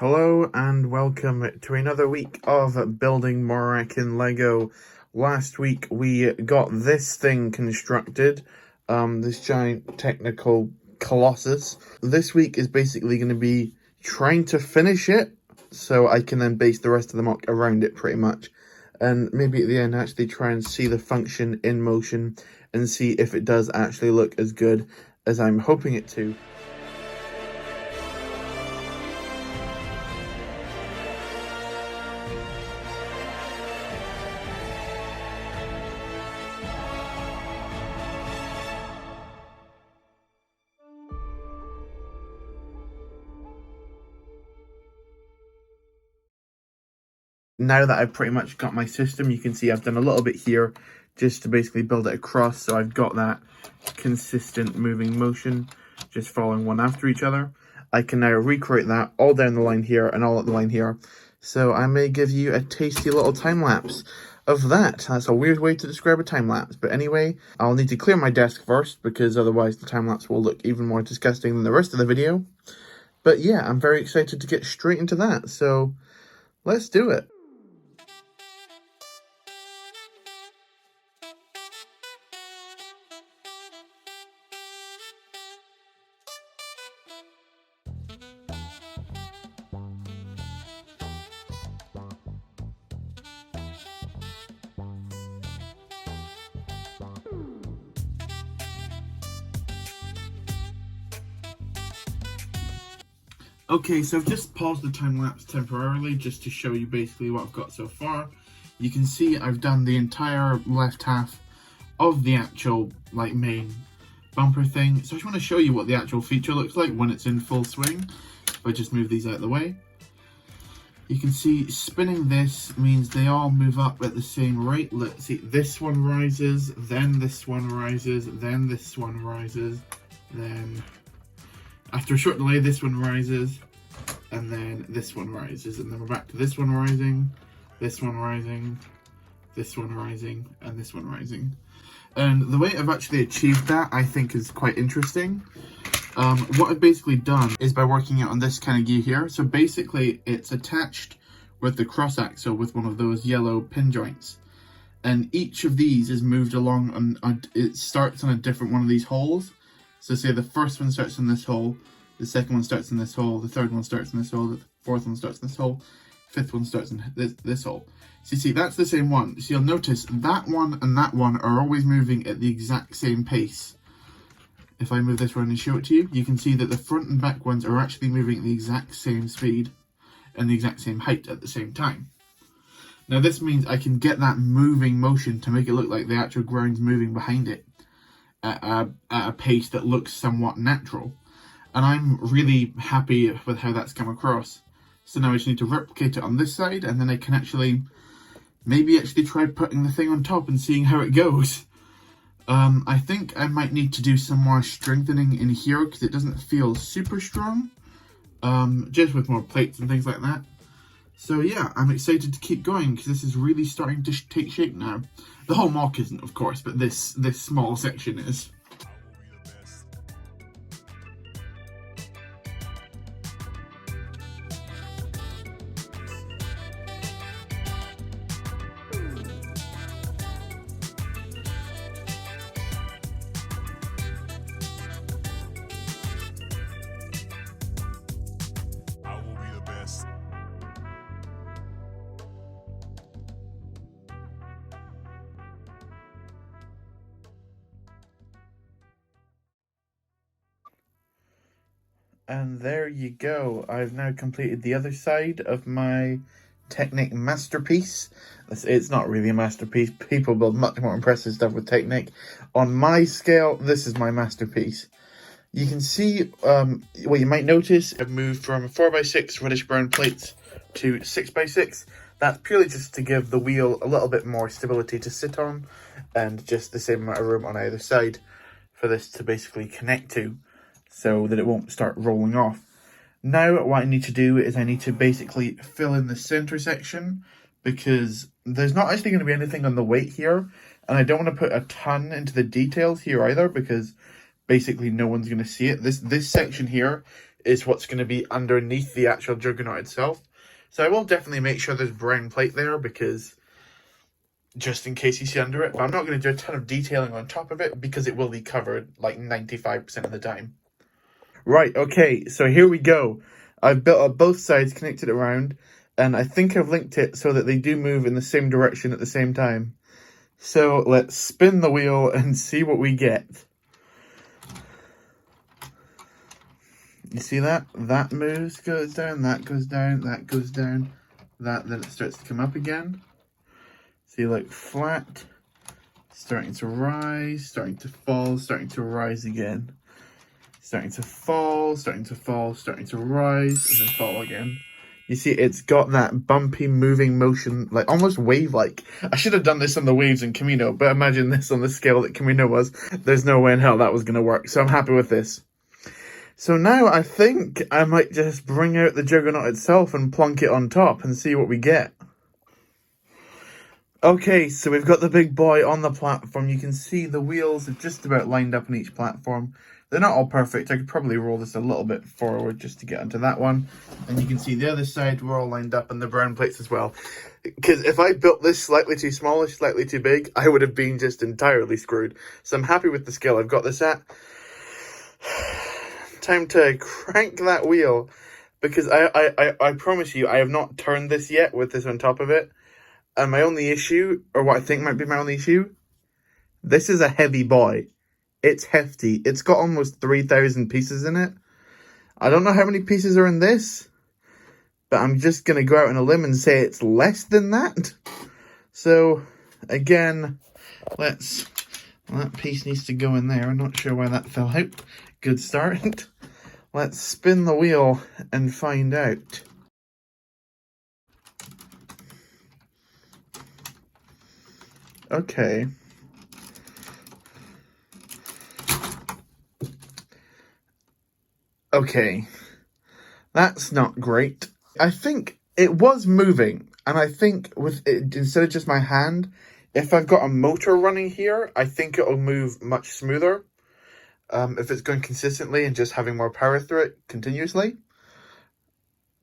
Hello and welcome to another week of Building Morak in Lego. Last week we got this thing constructed, this giant technical colossus. This week is basically going to be trying to finish it, so I can then base the rest of the mock around it pretty much. And maybe at the end actually try and see the function in motion and see if it does actually look as good as I'm hoping it to. Now that I've pretty much got my system, you can see I've done a little bit here just to basically build it across, so I've got that consistent moving motion just following one after each other. I can now recreate that all down the line here and all up the line here, so I may give you a tasty little time lapse of that. That's a weird way to describe a time lapse, but anyway, I'll need to clear my desk first because otherwise the time lapse will look even more disgusting than the rest of the video. But yeah, I'm very excited to get straight into that, so let's do it. Okay, so I've just paused the time-lapse temporarily just to show you basically what I've got so far. You can see I've done the entire left half of the actual main bumper thing. So I just want to show you what the actual feature looks like when it's in full swing. If I just move these out of the way. You can see spinning this means they all move up at the same rate. Let's see, this one rises, then this one rises, then this one rises, then after a short delay, this one rises, and then this one rises, and then we're back to this one rising, this one rising, this one rising, and this one rising. And the way I've actually achieved that, I think, is quite interesting. What I've basically done is by working out on this kind of gear here. So basically, it's attached with the cross axle with one of those yellow pin joints. And each of these is moved along, and it starts on a different one of these holes. So say the first one starts in this hole, the second one starts in this hole, the third one starts in this hole, the fourth one starts in this hole, fifth one starts in this hole. So you see, that's the same one. So you'll notice that one and that one are always moving at the exact same pace. If I move this around and show it to you, you can see that the front and back ones are actually moving at the exact same speed and the exact same height at the same time. Now this means I can get that moving motion to make it look like the actual ground's moving behind it at a pace that looks somewhat natural. And I'm really happy with how that's come across. So now I just need to replicate it on this side, and then I can maybe try putting the thing on top and seeing how it goes. I think I might need to do some more strengthening in here because it doesn't feel super strong. Just with more plates and things like that. So yeah, I'm excited to keep going because this is really starting to take shape now. The whole mock isn't, of course, but this small section is. And there you go. I've now completed the other side of my Technic masterpiece. It's not really a masterpiece. People build much more impressive stuff with Technic. On my scale, this is my masterpiece. You can see, what you might notice, I've moved from 4x6 reddish brown plates to 6x6. That's purely just to give the wheel a little bit more stability to sit on, and just the same amount of room on either side for this to basically connect to, so that it won't start rolling off. Now what I need to do is I need to basically fill in the center section, because there's not actually going to be anything on the weight here, and I don't want to put a ton into the details here either, because basically no one's going to see it. This section here is what's going to be underneath the actual Juggernaut itself. So I will definitely make sure there's brown plate there, because just in case you see under it. But I'm not going to do a ton of detailing on top of it, because it will be covered like 95% of the time. Right, okay, so here we go. I've built up both sides, connected it around, and I think I've linked it so that they do move in the same direction at the same time. So let's spin the wheel and see what we get. You see that? That moves, goes down, that goes down, that goes down, that, then it starts to come up again. See, like flat, starting to rise, starting to fall, starting to rise again. Starting to fall, starting to fall, starting to rise, and then fall again. You see, it's got that bumpy moving motion, like almost wave-like. I should have done this on the waves in Camino, but imagine this on the scale that Camino was. There's no way in hell that was going to work, so I'm happy with this. So now I think I might just bring out the Juggernaut itself and plonk it on top and see what we get. Okay, so we've got the big boy on the platform. You can see the wheels are just about lined up on each platform. They're not all perfect. I could probably roll this a little bit forward just to get onto that one. And you can see the other side, we're all lined up, and the brown plates as well. Because if I built this slightly too small or slightly too big, I would have been just entirely screwed. So I'm happy with the scale I've got this at. Time to crank that wheel. Because I promise you, I have not turned this yet with this on top of it. And my only issue, or what I think might be my only issue, this is a heavy boy. It's hefty. It's got almost 3,000 pieces in it. I don't know how many pieces are in this, but I'm just going to go out on a limb and say it's less than that. So, again, that piece needs to go in there. I'm not sure why that fell out. Good start. Let's spin the wheel and find out. Okay. Okay. That's not great. I think it was moving, and I think with it, instead of just my hand, if I've got a motor running here, I think it'll move much smoother. If it's going consistently and just having more power through it continuously.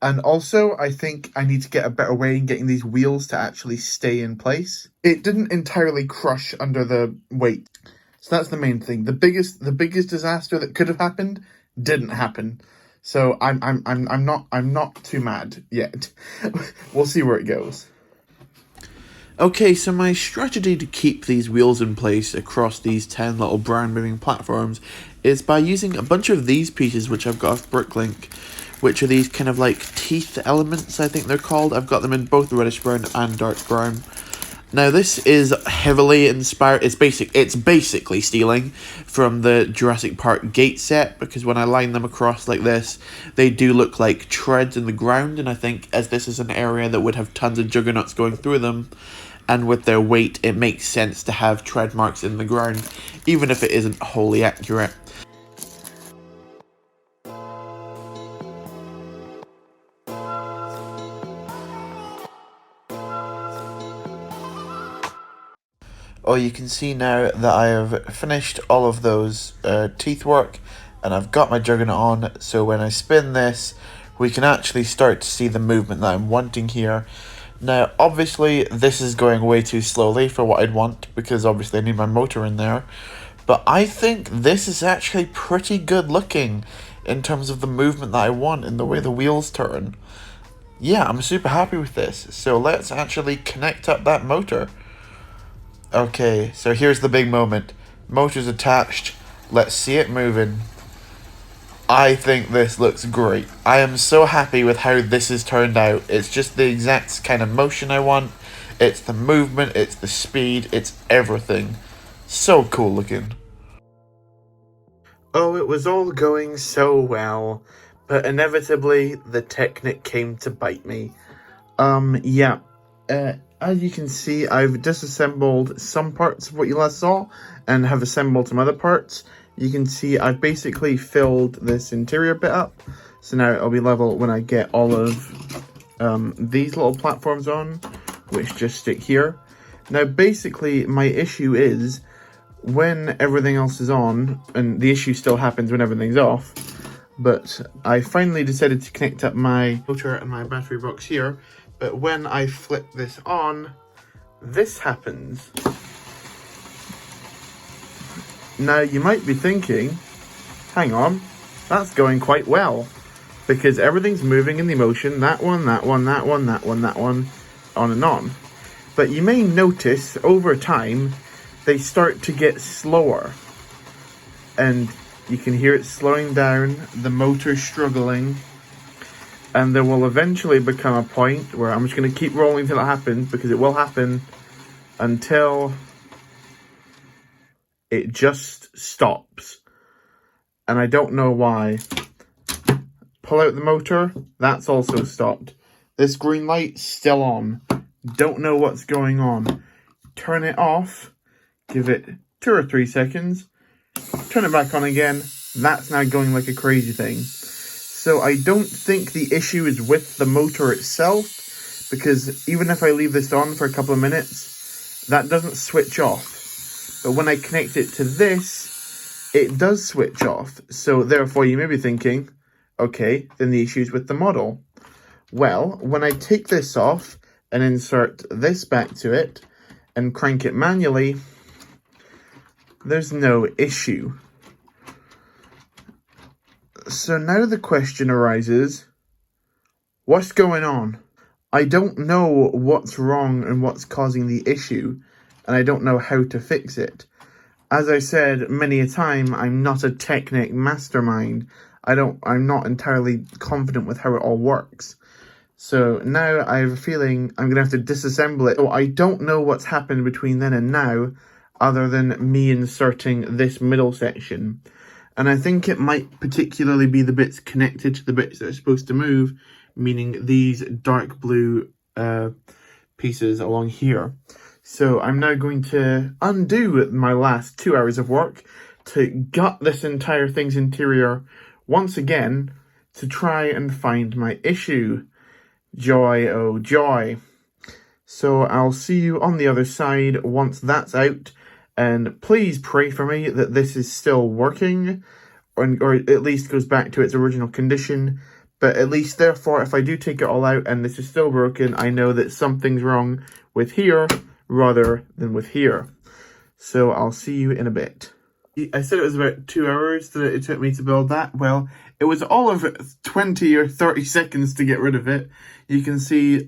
And also, I think I need to get a better way in getting these wheels to actually stay in place. It didn't entirely crush under the weight. So that's the main thing. The biggest disaster that could have happened didn't happen. So I'm not too mad yet. We'll see where it goes. Okay, so my strategy to keep these wheels in place across these 10 little brown moving platforms is by using a bunch of these pieces which I've got off Bricklink, which are these kind of like teeth elements, I think they're called. I've got them in both reddish brown and dark brown. Now this is heavily inspired, it's basically stealing from the Jurassic Park gate set, because when I line them across like this, they do look like treads in the ground, and I think as this is an area that would have tons of juggernauts going through them, and with their weight, it makes sense to have tread marks in the ground, even if it isn't wholly accurate. Oh, you can see now that I have finished all of those teeth work, and I've got my juggernaut on, so when I spin this, we can actually start to see the movement that I'm wanting here. Now, obviously, this is going way too slowly for what I'd want, because obviously I need my motor in there, but I think this is actually pretty good looking in terms of the movement that I want and the way the wheels turn. Yeah, I'm super happy with this, so let's actually connect up that motor. Okay, so here's the big moment. Motor's attached. Let's see it moving. I think this looks great. I am so happy with how this has turned out. It's just the exact kind of motion I want. It's the movement, it's the speed, it's everything. So cool looking. Oh, it was all going so well, but inevitably the Technic came to bite me. Yeah. As you can see, I've disassembled some parts of what you last saw and have assembled some other parts. You can see I've basically filled this interior bit up, so now it'll be level when I get all of these little platforms on, which just stick here. Now basically my issue is when everything else is on, and the issue still happens when everything's off, But I finally decided to connect up my motor and my battery box here. But when I flip this on, this happens. Now you might be thinking, hang on, that's going quite well. Because everything's moving in the motion, that one, that one, that one, that one, that one, on and on. But you may notice over time, they start to get slower. And you can hear it slowing down, the motor struggling. And there will eventually become a point where I'm just going to keep rolling until it happens, because it will happen until it just stops. And I don't know why. Pull out the motor, that's also stopped. This green light's still on. Don't know what's going on. Turn it off, give it 2 or 3 seconds, turn it back on again. That's now going like a crazy thing. So I don't think the issue is with the motor itself, because even if I leave this on for a couple of minutes, that doesn't switch off. But when I connect it to this, it does switch off. So therefore you may be thinking, okay, then the issue is with the model. Well, when I take this off and insert this back to it and crank it manually, there's no issue. So now the question arises, what's going on? I don't know what's wrong and what's causing the issue, and I don't know how to fix it. As I said many a time, I'm not a technic mastermind. I'm not entirely confident with how it all works. So now I have a feeling I'm going to have to disassemble it. So I don't know what's happened between then and now, other than me inserting this middle section. And I think it might particularly be the bits connected to the bits that are supposed to move, meaning these dark blue pieces along here. So I'm now going to undo my last 2 hours of work to gut this entire thing's interior once again to try and find my issue. Joy, oh joy. So I'll see you on the other side once that's out, and please pray for me that this is still working, or at least goes back to its original condition. But at least therefore, if I do take it all out and this is still broken, I know that something's wrong with here rather than with here. So I'll see you in a bit. I said it was about 2 hours that it took me to build that. Well, it was all of 20 or 30 seconds to get rid of it. You can see,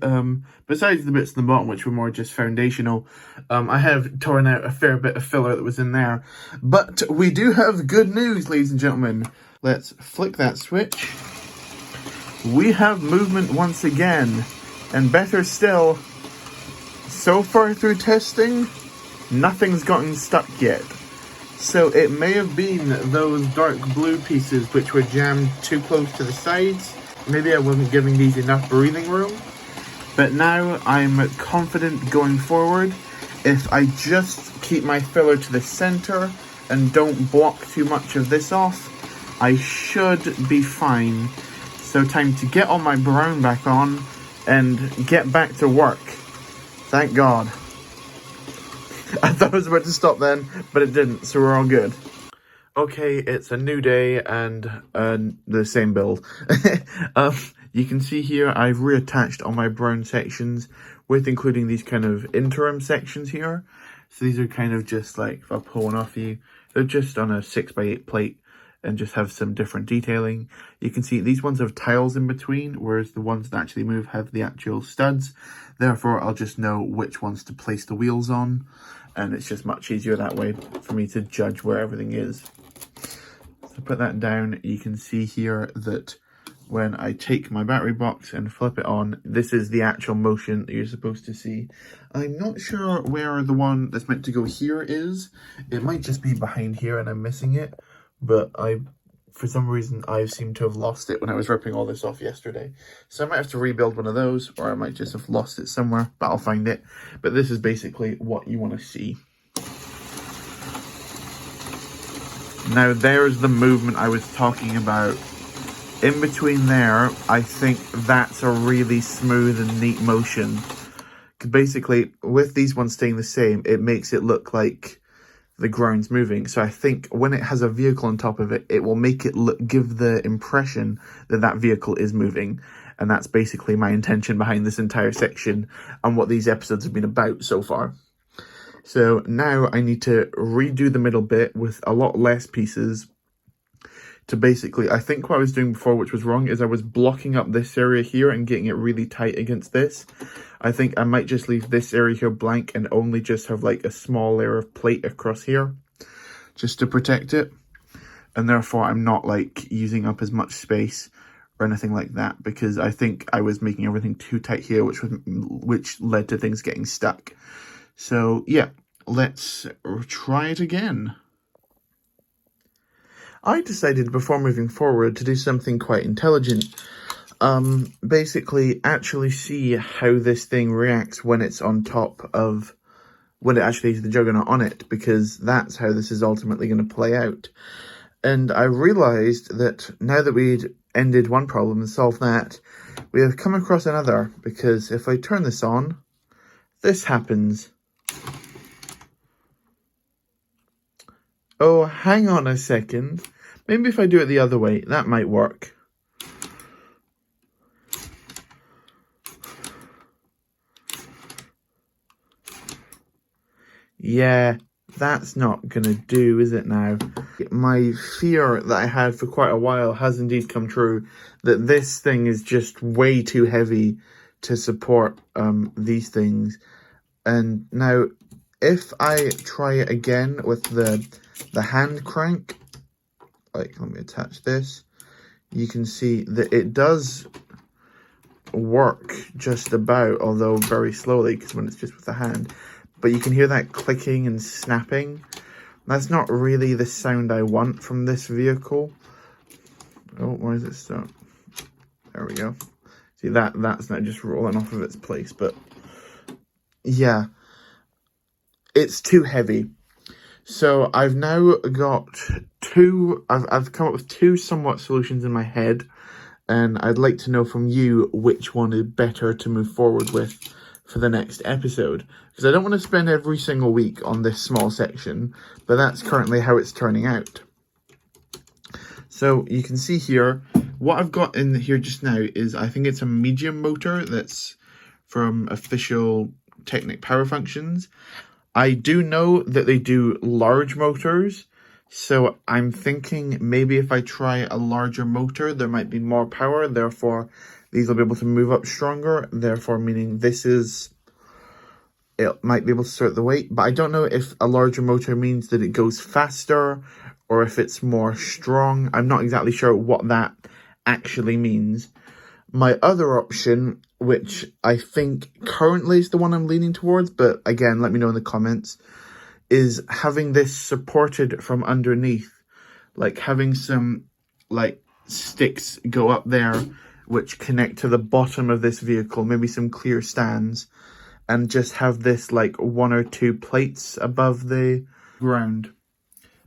besides the bits at the bottom, which were more just foundational, I have torn out a fair bit of filler that was in there. But we do have good news, ladies and gentlemen. Let's flick that switch. We have movement once again. And better still, so far through testing, nothing's gotten stuck yet. So it may have been those dark blue pieces which were jammed too close to the sides. Maybe I wasn't giving these enough breathing room. But now I'm confident going forward. If I just keep my filler to the center and don't block too much of this off, I should be fine. So time to get all my brown back on and get back to work. Thank God. I thought I was about to stop then, but it didn't, so we're all good. Okay, it's a new day and the same build. You can see here I've reattached all my brown sections with including these kind of interim sections here. So these are kind of just like, if I'll pull one off you, they're just on a 6x8 plate and just have some different detailing. You can see these ones have tiles in between, whereas the ones that actually move have the actual studs. Therefore, I'll just know which ones to place the wheels on. And it's just much easier that way for me to judge where everything is. So put that down. You can see here that when I take my battery box and flip it on, this is the actual motion that you're supposed to see. I'm not sure where the one that's meant to go here is. It might just be behind here and I'm missing it. But for some reason, I seem to have lost it when I was ripping all this off yesterday. So I might have to rebuild one of those, or I might just have lost it somewhere, but I'll find it. But this is basically what you want to see. Now there's the movement I was talking about. In between there, I think that's a really smooth and neat motion. Basically, with these ones staying the same, it makes it look like the ground's moving. So I think when it has a vehicle on top of it, it will make it give the impression that that vehicle is moving. And that's basically my intention behind this entire section and what these episodes have been about so far. So now I need to redo the middle bit with a lot less pieces to basically, I think what I was doing before, which was wrong, is I was blocking up this area here and getting it really tight against this. I think I might just leave this area here blank and only just have like a small layer of plate across here just to protect it. And therefore I'm not like using up as much space or anything like that, because I think I was making everything too tight here, which led to things getting stuck. So yeah, let's try it again. I decided before moving forward to do something quite intelligent. Basically actually see how this thing reacts when it's on top of, when it actually has the juggernaut on it, because that's how this is ultimately going to play out. And I realized that now that we'd ended one problem and solved that, we have come across another, because if I turn this on, this happens. Oh, hang on a second. Maybe if I do it the other way, that might work. Yeah, that's not gonna do, is it now? My fear that I had for quite a while has indeed come true, that this thing is just way too heavy to support these things. And now, if I try it again with the hand crank, like, let me attach this, you can see that it does work just about, although very slowly, because when it's just with the hand. But you can hear that clicking and snapping. That's not really the sound I want from this vehicle. Oh, why is it stuck? There we go. See, that's not just rolling off of its place, but yeah, it's too heavy. So I've now got I've come up with two somewhat solutions in my head, and I'd like to know from you which one is better to move forward with for the next episode, because I don't want to spend every single week on this small section, but that's currently how it's turning out. So you can see here, what I've got in here just now is, I think it's a medium motor that's from official Technic power functions. I do know that they do large motors, so I'm thinking maybe if I try a larger motor, there might be more power, therefore these will be able to move up stronger, therefore meaning it might be able to sort the weight. But I don't know if a larger motor means that it goes faster or if it's more strong. I'm not exactly sure what that actually means. My other option, which I think currently is the one I'm leaning towards, but again, let me know in the comments, is having this supported from underneath, like having some like sticks go up there which connect to the bottom of this vehicle, maybe some clear stands, and just have this like one or two plates above the ground.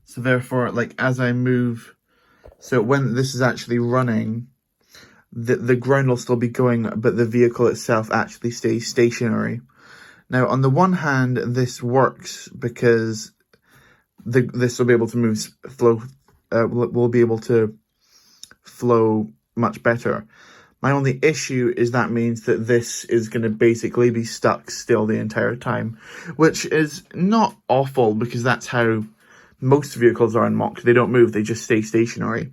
So therefore, like as I move, so when this is actually running, the ground will still be going, but the vehicle itself actually stays stationary. Now, on the one hand, this works because this will be able to will be able to flow much better. My only issue is that means that this is going to basically be stuck still the entire time, which is not awful because that's how most vehicles are in Mock. They don't move, they just stay stationary.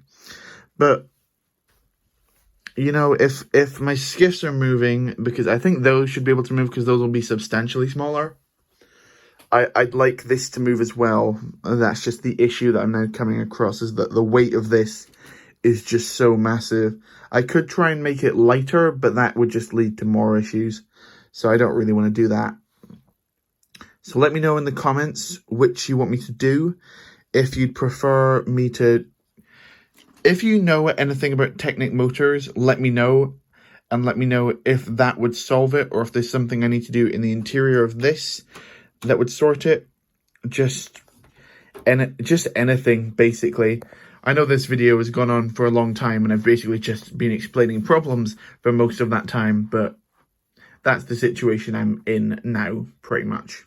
But you know, if my skiffs are moving, because I think those should be able to move because those will be substantially smaller, I'd like this to move as well. That's just the issue that I'm now coming across, is that the weight of this is just so massive. I could try and make it lighter, but that would just lead to more issues. So I don't really want to do that. So let me know in the comments which you want me to do. If you'd prefer me to... If you know anything about Technic motors, let me know. And let me know if that would solve it, or if there's something I need to do in the interior of this that would sort it. Just anything, basically. I know this video has gone on for a long time, and I've basically just been explaining problems for most of that time, but that's the situation I'm in now, pretty much.